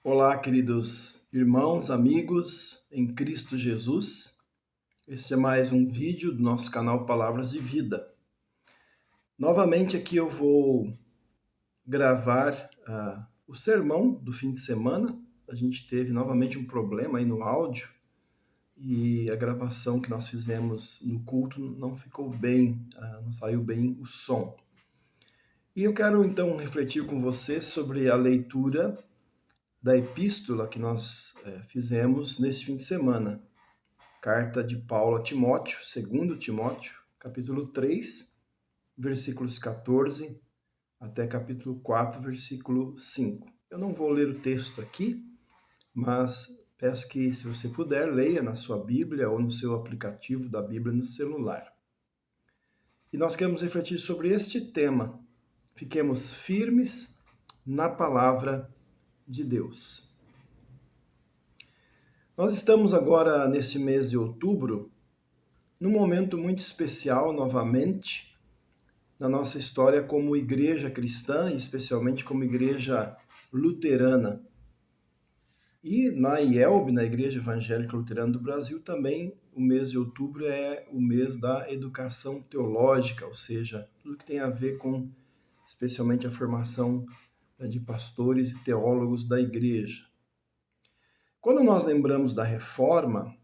Olá, queridos irmãos, amigos em Cristo Jesus. Este é mais um vídeo do nosso canal Palavras de Vida. Novamente aqui eu vou gravar o sermão do fim de semana. A gente teve novamente um problema aí no áudio e a gravação que nós fizemos no culto não ficou bem, não saiu bem o som. E eu quero então refletir com você sobre a leitura da epístola que nós fizemos nesse fim de semana. Carta de Paulo a Timóteo, 2 Timóteo, capítulo 3, versículos 14 até capítulo 4, versículo 5. Eu não vou ler o texto aqui, mas peço que, se você puder, leia na sua Bíblia ou no seu aplicativo da Bíblia no celular. E nós queremos refletir sobre este tema. Fiquemos firmes na palavra de Deus. Nós estamos agora, nesse mês de outubro, num momento muito especial, novamente, na nossa história como igreja cristã, e especialmente como igreja luterana. E na IELB, na Igreja Evangélica Luterana do Brasil, também o mês de outubro é o mês da educação teológica, ou seja, tudo que tem a ver com, especialmente, a formação de pastores e teólogos da igreja. Quando nós lembramos da reforma,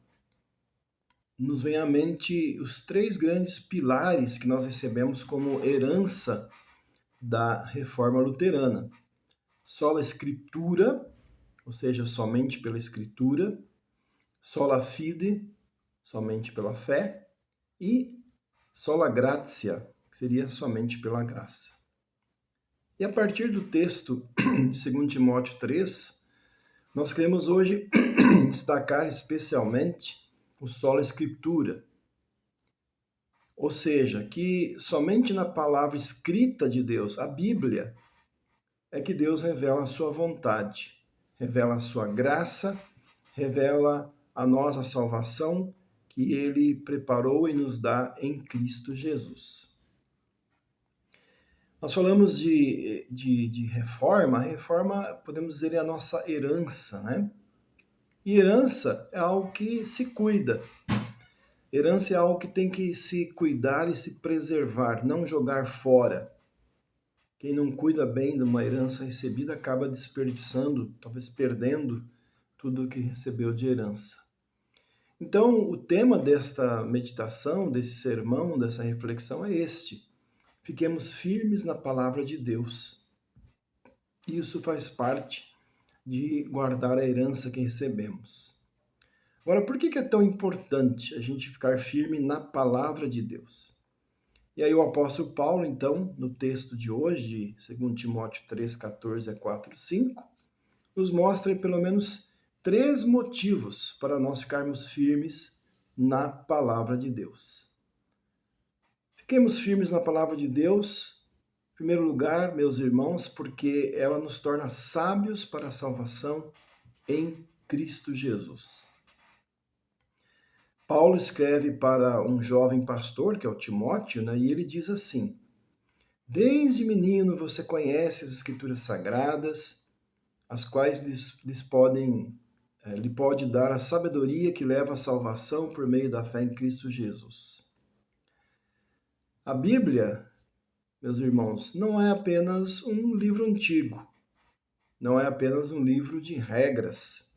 nos vem à mente os três grandes pilares que nós recebemos como herança da reforma luterana. Sola Scriptura, ou seja, somente pela Escritura, sola fide, somente pela fé, e sola gratia, que seria somente pela graça. E a partir do texto de 2 Timóteo 3, nós queremos hoje destacar especialmente o sola Scriptura, ou seja, que somente na palavra escrita de Deus, a Bíblia, é que Deus revela a sua vontade, revela a sua graça, revela a nós a salvação que Ele preparou e nos dá em Cristo Jesus. Nós falamos de reforma, a reforma, podemos dizer, é a nossa herança, né? E herança é algo que se cuida. Herança é algo que tem que se cuidar e se preservar, não jogar fora. Quem não cuida bem de uma herança recebida acaba desperdiçando, talvez perdendo tudo o que recebeu de herança. Então, o tema desta meditação, desse sermão, dessa reflexão é este: fiquemos firmes na palavra de Deus. Isso faz parte de guardar a herança que recebemos. Agora, por que é tão importante a gente ficar firme na palavra de Deus? E aí o apóstolo Paulo, então, no texto de hoje, de 2 Timóteo 3, 14 a 4, 5, nos mostra pelo menos 3 motivos para nós ficarmos firmes na palavra de Deus. Fiquemos firmes na palavra de Deus, em primeiro lugar, meus irmãos, porque ela nos torna sábios para a salvação em Cristo Jesus. Paulo escreve para um jovem pastor, que é o Timóteo, né, e ele diz assim: desde menino você conhece as Escrituras Sagradas, as quais lhe pode dar a sabedoria que leva à salvação por meio da fé em Cristo Jesus. A Bíblia, meus irmãos, não é apenas um livro antigo, não é apenas um livro de regras,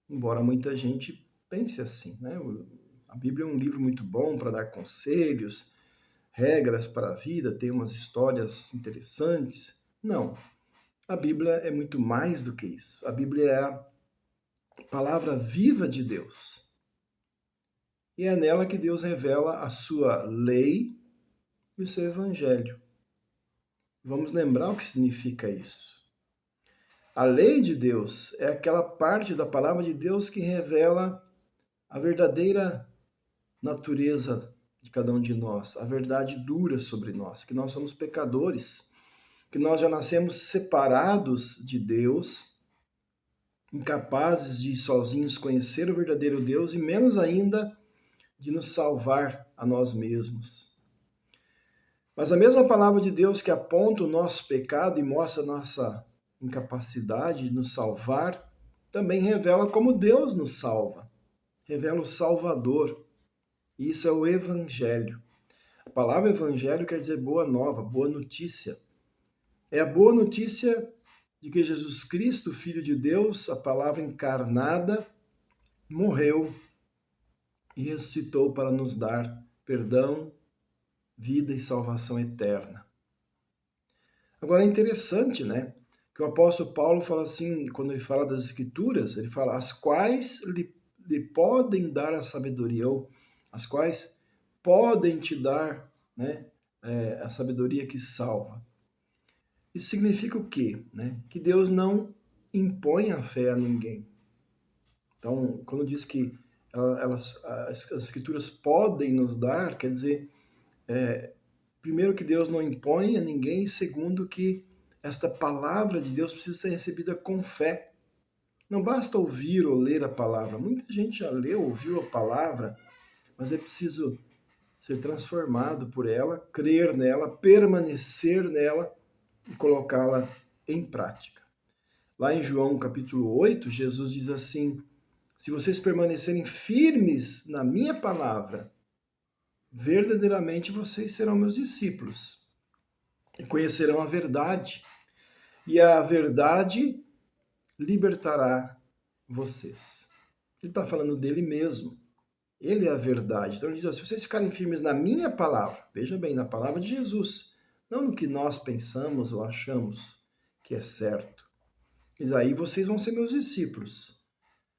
embora muita gente pense assim, né? A Bíblia é um livro muito bom para dar conselhos, regras para a vida, tem umas histórias interessantes. Não, a Bíblia é muito mais do que isso. A Bíblia é a palavra viva de Deus. E é nela que Deus revela a sua lei e o seu evangelho. Vamos lembrar o que significa isso. A lei de Deus é aquela parte da palavra de Deus que revela a verdadeira natureza de cada um de nós, a verdade dura sobre nós, que nós somos pecadores, que nós já nascemos separados de Deus, incapazes de sozinhos conhecer o verdadeiro Deus e menos ainda de nos salvar a nós mesmos. Mas a mesma palavra de Deus que aponta o nosso pecado e mostra a nossa incapacidade de nos salvar, também revela como Deus nos salva, revela o Salvador. Isso é o Evangelho. A palavra Evangelho quer dizer boa nova, boa notícia. É a boa notícia de que Jesus Cristo, Filho de Deus, a palavra encarnada, morreu e ressuscitou para nos dar perdão, vida e salvação eterna. Agora é interessante, né? Que o apóstolo Paulo fala assim, quando ele fala das Escrituras, ele fala as quais lhe podem dar a sabedoria, ou as quais podem te dar, né, a sabedoria que salva. Isso significa o quê? Né? Que Deus não impõe a fé a ninguém. Então, quando diz que as Escrituras podem nos dar, quer dizer, primeiro que Deus não impõe a ninguém, e segundo que esta palavra de Deus precisa ser recebida com fé. Não basta ouvir ou ler a palavra. Muita gente já leu, ouviu a palavra, mas é preciso ser transformado por ela, crer nela, permanecer nela e colocá-la em prática. Lá em João capítulo 8, Jesus diz assim: se vocês permanecerem firmes na minha palavra, verdadeiramente vocês serão meus discípulos e conhecerão a verdade, e a verdade libertará vocês. Ele está falando dele mesmo. Ele é a verdade. Então ele diz: se vocês ficarem firmes na minha palavra, veja bem, na palavra de Jesus, não no que nós pensamos ou achamos que é certo. Diz: aí vocês vão ser meus discípulos.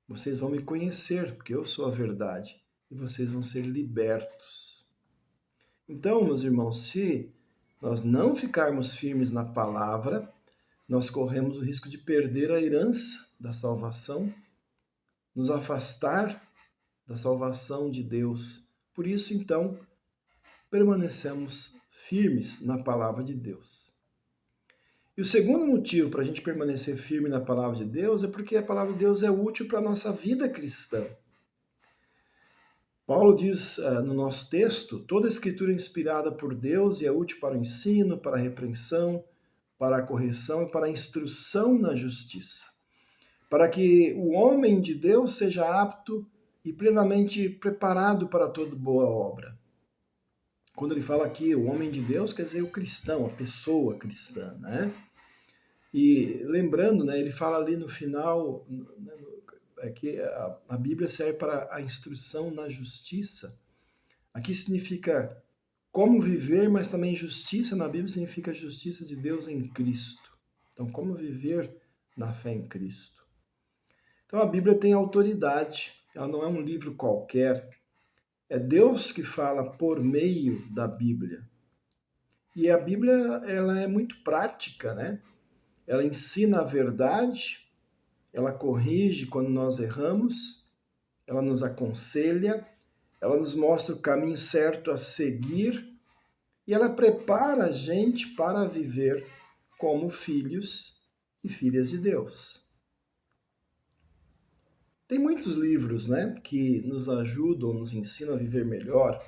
Vocês vão me conhecer, porque eu sou a verdade. E vocês vão ser libertos. Então, meus irmãos, se nós não ficarmos firmes na palavra, nós corremos o risco de perder a herança da salvação, nos afastar da salvação de Deus. Por isso, então, permanecemos firmes na palavra de Deus. E o segundo motivo para a gente permanecer firme na palavra de Deus é porque a palavra de Deus é útil para a nossa vida cristã. Paulo diz no nosso texto: toda a escritura é inspirada por Deus e é útil para o ensino, para a repreensão, para a correção e para a instrução na justiça, para que o homem de Deus seja apto e plenamente preparado para toda boa obra. Quando ele fala aqui o homem de Deus, quer dizer o cristão, a pessoa cristã, né? E lembrando, né, ele fala ali no final, que a Bíblia serve para a instrução na justiça. Aqui significa como viver, mas também justiça na Bíblia significa a justiça de Deus em Cristo. Então, como viver na fé em Cristo. Então, a Bíblia tem autoridade, ela não é um livro qualquer. É Deus que fala por meio da Bíblia. E a Bíblia, ela é muito prática, né? Ela ensina a verdade, ela corrige quando nós erramos, ela nos aconselha, ela nos mostra o caminho certo a seguir e ela prepara a gente para viver como filhos e filhas de Deus. Tem muitos livros, né, que nos ajudam, nos ensinam a viver melhor.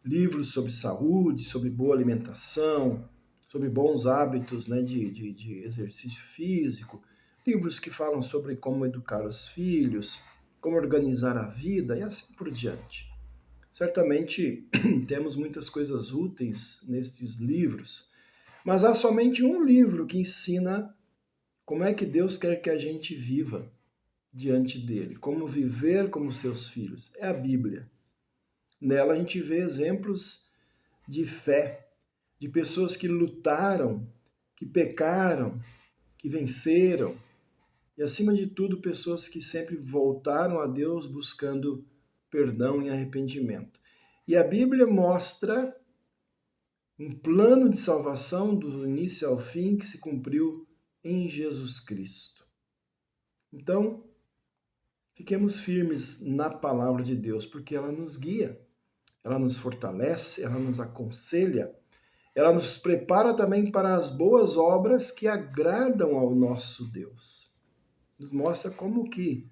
Livros sobre saúde, sobre boa alimentação, sobre bons hábitos, né, de exercício físico. Livros que falam sobre como educar os filhos, como organizar a vida e assim por diante. Certamente temos muitas coisas úteis nestes livros, mas há somente um livro que ensina como é que Deus quer que a gente viva diante dele, como viver como seus filhos. É a Bíblia. Nela a gente vê exemplos de fé, de pessoas que lutaram, que pecaram, que venceram, e acima de tudo, pessoas que sempre voltaram a Deus buscando perdão e arrependimento. E a Bíblia mostra um plano de salvação do início ao fim que se cumpriu em Jesus Cristo. Então, fiquemos firmes na palavra de Deus, porque ela nos guia, ela nos fortalece, ela nos aconselha, ela nos prepara também para as boas obras que agradam ao nosso Deus. Nos mostra como que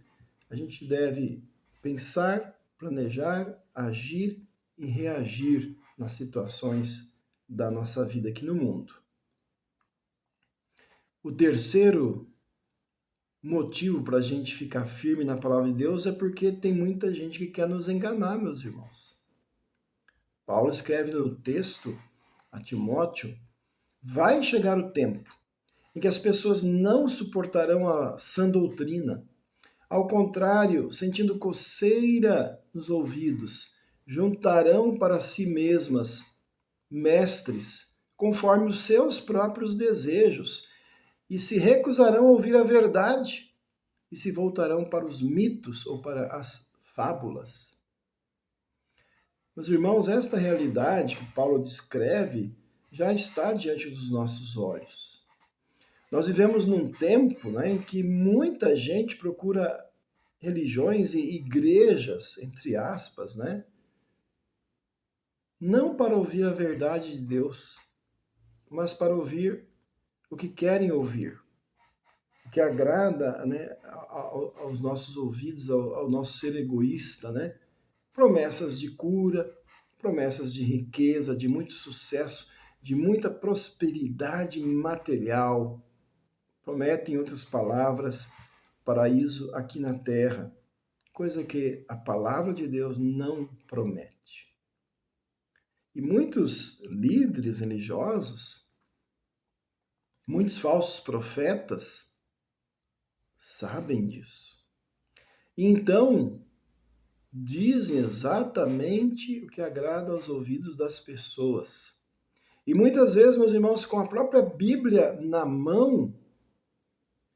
a gente deve pensar, planejar, agir e reagir nas situações da nossa vida aqui no mundo. O terceiro motivo para a gente ficar firme na palavra de Deus é porque tem muita gente que quer nos enganar, meus irmãos. Paulo escreve no texto a Timóteo: vai chegar o tempo em que as pessoas não suportarão a sã doutrina. Ao contrário, sentindo coceira nos ouvidos, juntarão para si mesmas mestres, conforme os seus próprios desejos, e se recusarão a ouvir a verdade, e se voltarão para os mitos ou para as fábulas. Meus irmãos, esta realidade que Paulo descreve já está diante dos nossos olhos. Nós vivemos num tempo, né, em que muita gente procura religiões e igrejas, entre aspas, né, não para ouvir a verdade de Deus, mas para ouvir o que querem ouvir, o que agrada, né, aos nossos ouvidos, ao nosso ser egoísta, né? Promessas de cura, promessas de riqueza, de muito sucesso, de muita prosperidade material. Prometem, em outras palavras, paraíso aqui na terra, coisa que a palavra de Deus não promete. E muitos líderes religiosos, muitos falsos profetas, sabem disso. E então, dizem exatamente o que agrada aos ouvidos das pessoas. E muitas vezes, meus irmãos, com a própria Bíblia na mão,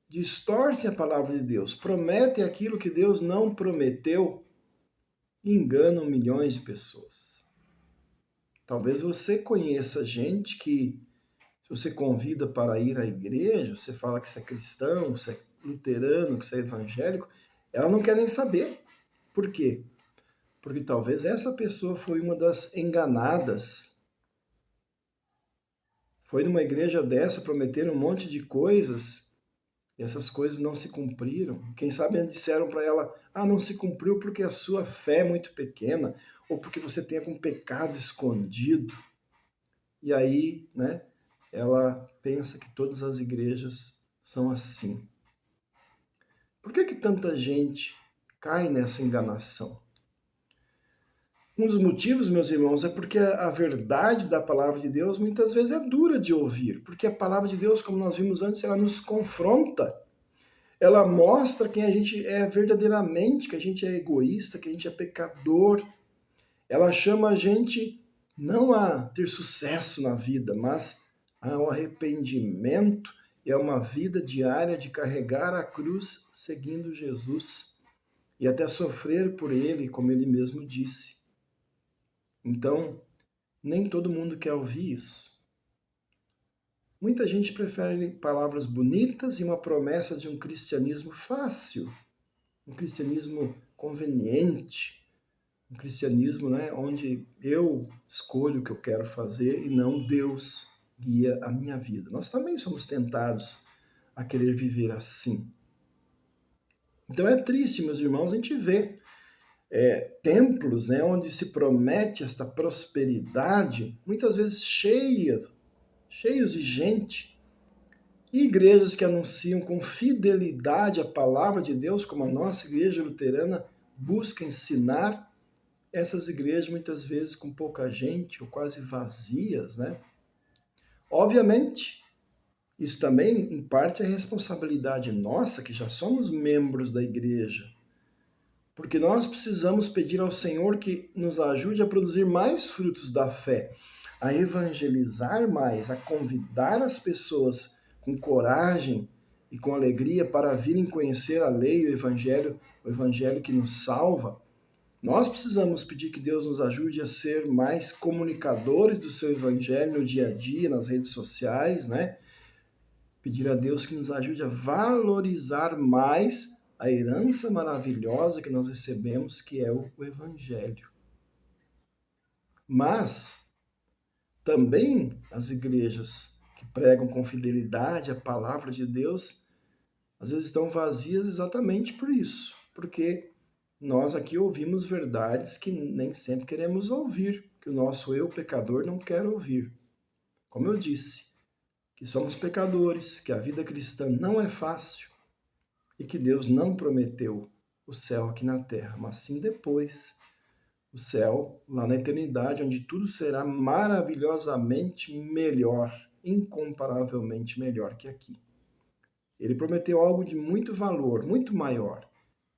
distorcem a palavra de Deus, prometem aquilo que Deus não prometeu e enganam milhões de pessoas. Talvez você conheça gente que, se você convida para ir à igreja, você fala que você é cristão, que você é luterano, que você é evangélico, ela não quer nem saber. Por quê? Porque talvez essa pessoa foi uma das enganadas. Foi numa igreja dessa, prometeram um monte de coisas, e essas coisas não se cumpriram. Quem sabe disseram para ela: ah, não se cumpriu porque a sua fé é muito pequena, ou porque você tem algum pecado escondido. E aí, né, ela pensa que todas as igrejas são assim. Por que tanta gente cai nessa enganação? Um dos motivos, meus irmãos, é porque a verdade da palavra de Deus muitas vezes é dura de ouvir, porque a palavra de Deus, como nós vimos antes, ela nos confronta. Ela mostra quem a gente é verdadeiramente, que a gente é egoísta, que a gente é pecador. Ela chama a gente não a ter sucesso na vida, mas ao arrependimento e a uma vida diária de carregar a cruz seguindo Jesus e até sofrer por ele, como ele mesmo disse. Então, nem todo mundo quer ouvir isso. Muita gente prefere palavras bonitas e uma promessa de um cristianismo fácil, um cristianismo conveniente, um cristianismo, né, onde eu escolho o que eu quero fazer e não Deus guia a minha vida. Nós também somos tentados a querer viver assim. Então é triste, meus irmãos, a gente ver templos, né, onde se promete esta prosperidade, muitas vezes cheios de gente, e igrejas que anunciam com fidelidade a palavra de Deus, como a nossa igreja luterana busca ensinar. Essas igrejas muitas vezes com pouca gente ou quase vazias, né? Obviamente, isso também em parte é responsabilidade nossa, que já somos membros da igreja, porque nós precisamos pedir ao Senhor que nos ajude a produzir mais frutos da fé, a evangelizar mais, a convidar as pessoas com coragem e com alegria para virem conhecer a lei e o evangelho que nos salva. Nós precisamos pedir que Deus nos ajude a ser mais comunicadores do seu evangelho no dia a dia, nas redes sociais, né? Pedir a Deus que nos ajude a valorizar mais a herança maravilhosa que nós recebemos, que é o evangelho. Mas também as igrejas que pregam com fidelidade a palavra de Deus, às vezes estão vazias exatamente por isso, porque nós aqui ouvimos verdades que nem sempre queremos ouvir, que o nosso eu pecador não quer ouvir. Como eu disse, que somos pecadores, que a vida cristã não é fácil e que Deus não prometeu o céu aqui na terra, mas sim depois o céu lá na eternidade, onde tudo será maravilhosamente melhor, incomparavelmente melhor que aqui. Ele prometeu algo de muito valor, muito maior,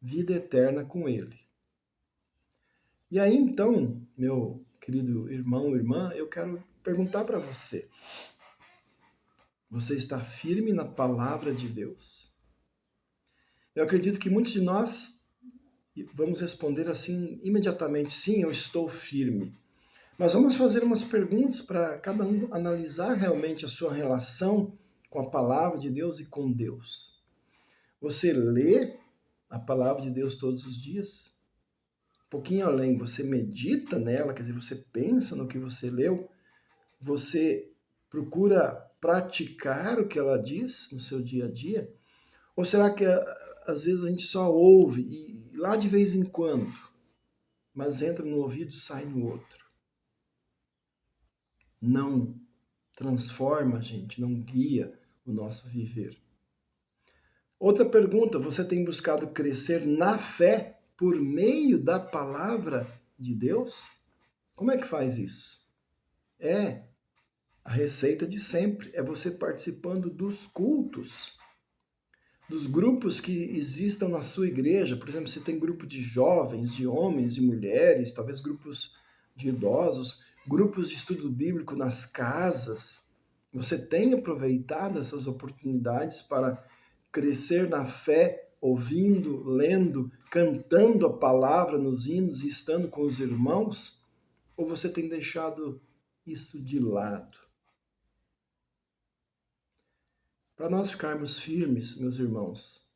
vida eterna com ele. E aí então, meu querido irmão, irmã, eu quero perguntar para você: você está firme na palavra de Deus? Eu acredito que muitos de nós vamos responder assim imediatamente: sim, eu estou firme. Mas vamos fazer umas perguntas para cada um analisar realmente a sua relação com a palavra de Deus e com Deus. Você lê a palavra de Deus todos os dias? Um pouquinho além, você medita nela, quer dizer, você pensa no que você leu? Você procura praticar o que ela diz no seu dia a dia? Ou será que às vezes a gente só ouve e lá de vez em quando, mas entra no ouvido e sai no outro? Não transforma a gente, não guia o nosso viver. Outra pergunta: você tem buscado crescer na fé por meio da palavra de Deus? Como é que faz isso? É a receita de sempre, é você participando dos cultos, dos grupos que existam na sua igreja. Por exemplo, você tem grupo de jovens, de homens, de mulheres, talvez grupos de idosos, grupos de estudo bíblico nas casas. Você tem aproveitado essas oportunidades para crescer na fé, ouvindo, lendo, cantando a palavra nos hinos e estando com os irmãos? Ou você tem deixado isso de lado? Para nós ficarmos firmes, meus irmãos,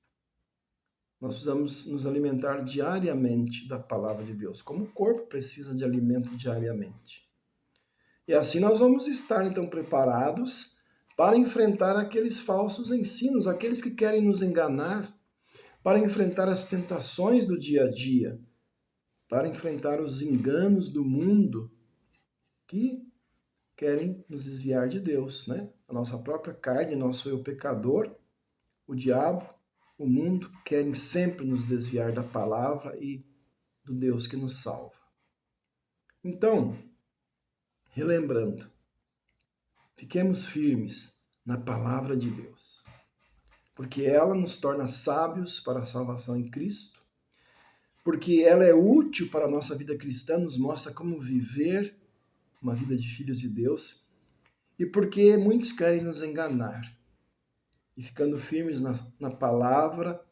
nós precisamos nos alimentar diariamente da palavra de Deus, como o corpo precisa de alimento diariamente. E assim nós vamos estar, então, preparados para enfrentar aqueles falsos ensinos, aqueles que querem nos enganar, para enfrentar as tentações do dia a dia, para enfrentar os enganos do mundo que querem nos desviar de Deus, né? A nossa própria carne, nosso eu pecador, o diabo, o mundo querem sempre nos desviar da palavra e do Deus que nos salva. Então, relembrando, fiquemos firmes na palavra de Deus, porque ela nos torna sábios para a salvação em Cristo, porque ela é útil para a nossa vida cristã, nos mostra como viver uma vida de filhos de Deus, e porque muitos querem nos enganar. E ficando firmes na palavra,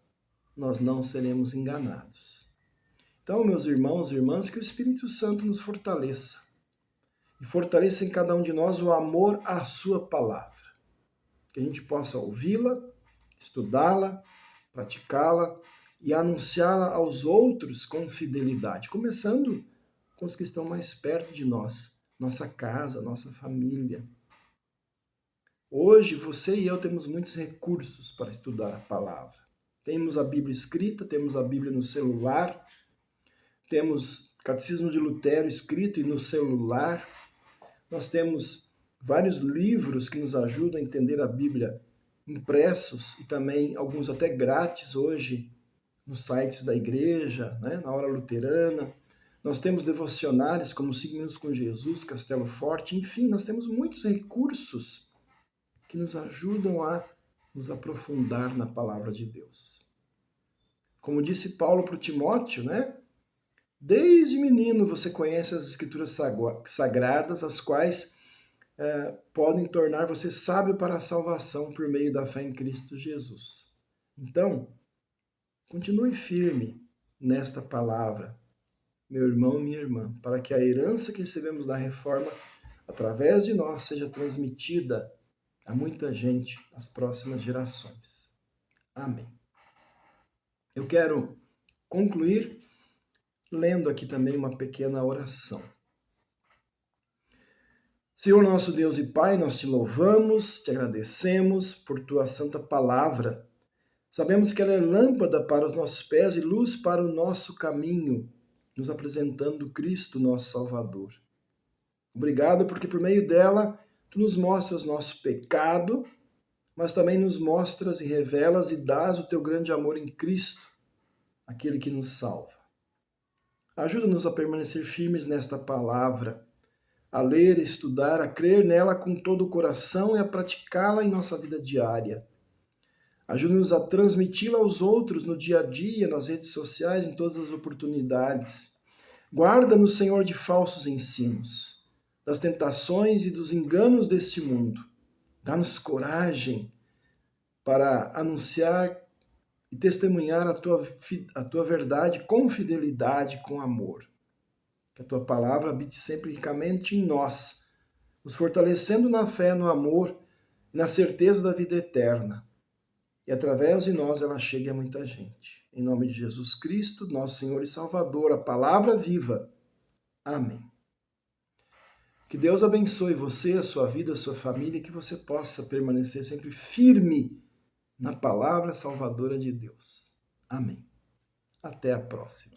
nós não seremos enganados. Então, meus irmãos e irmãs, que o Espírito Santo nos fortaleça. E fortaleça em cada um de nós o amor à sua palavra. Que a gente possa ouvi-la, estudá-la, praticá-la e anunciá-la aos outros com fidelidade. Começando com os que estão mais perto de nós, nossa casa, nossa família. Hoje, você e eu temos muitos recursos para estudar a palavra. Temos a Bíblia escrita, temos a Bíblia no celular, temos Catecismo de Lutero escrito e no celular. Nós temos vários livros que nos ajudam a entender a Bíblia impressos e também alguns até grátis hoje nos sites da igreja, né, na Hora Luterana. Nós temos devocionários como 5 Minutos com Jesus, Castelo Forte, enfim, nós temos muitos recursos que nos ajudam a nos aprofundar na palavra de Deus. Como disse Paulo para o Timóteo, né? Desde menino você conhece as escrituras sagradas, as quais podem tornar você sábio para a salvação por meio da fé em Cristo Jesus. Então, continue firme nesta palavra, meu irmão e minha irmã, para que a herança que recebemos da reforma, através de nós, seja transmitida a muita gente nas próximas gerações. Amém. Eu quero concluir lendo aqui também uma pequena oração. Senhor nosso Deus e Pai, nós te louvamos, te agradecemos por tua santa palavra. Sabemos que ela é lâmpada para os nossos pés e luz para o nosso caminho, nos apresentando Cristo, nosso Salvador. Obrigado porque por meio dela tu nos mostras nosso pecado, mas também nos mostras e revelas e dás o teu grande amor em Cristo, aquele que nos salva. Ajuda-nos a permanecer firmes nesta palavra, a ler, estudar, a crer nela com todo o coração e a praticá-la em nossa vida diária. Ajuda-nos a transmiti-la aos outros no dia a dia, nas redes sociais, em todas as oportunidades. Guarda-nos, Senhor, de falsos ensinos, das tentações e dos enganos deste mundo. Dá-nos coragem para anunciar e testemunhar a tua verdade com fidelidade, com amor. Que a tua palavra habite sempre ricamente em nós, nos fortalecendo na fé, no amor e na certeza da vida eterna. E através de nós ela chegue a muita gente. Em nome de Jesus Cristo, nosso Senhor e Salvador, a palavra viva. Amém. Que Deus abençoe você, a sua vida, a sua família, e que você possa permanecer sempre firme na palavra salvadora de Deus. Amém. Até a próxima.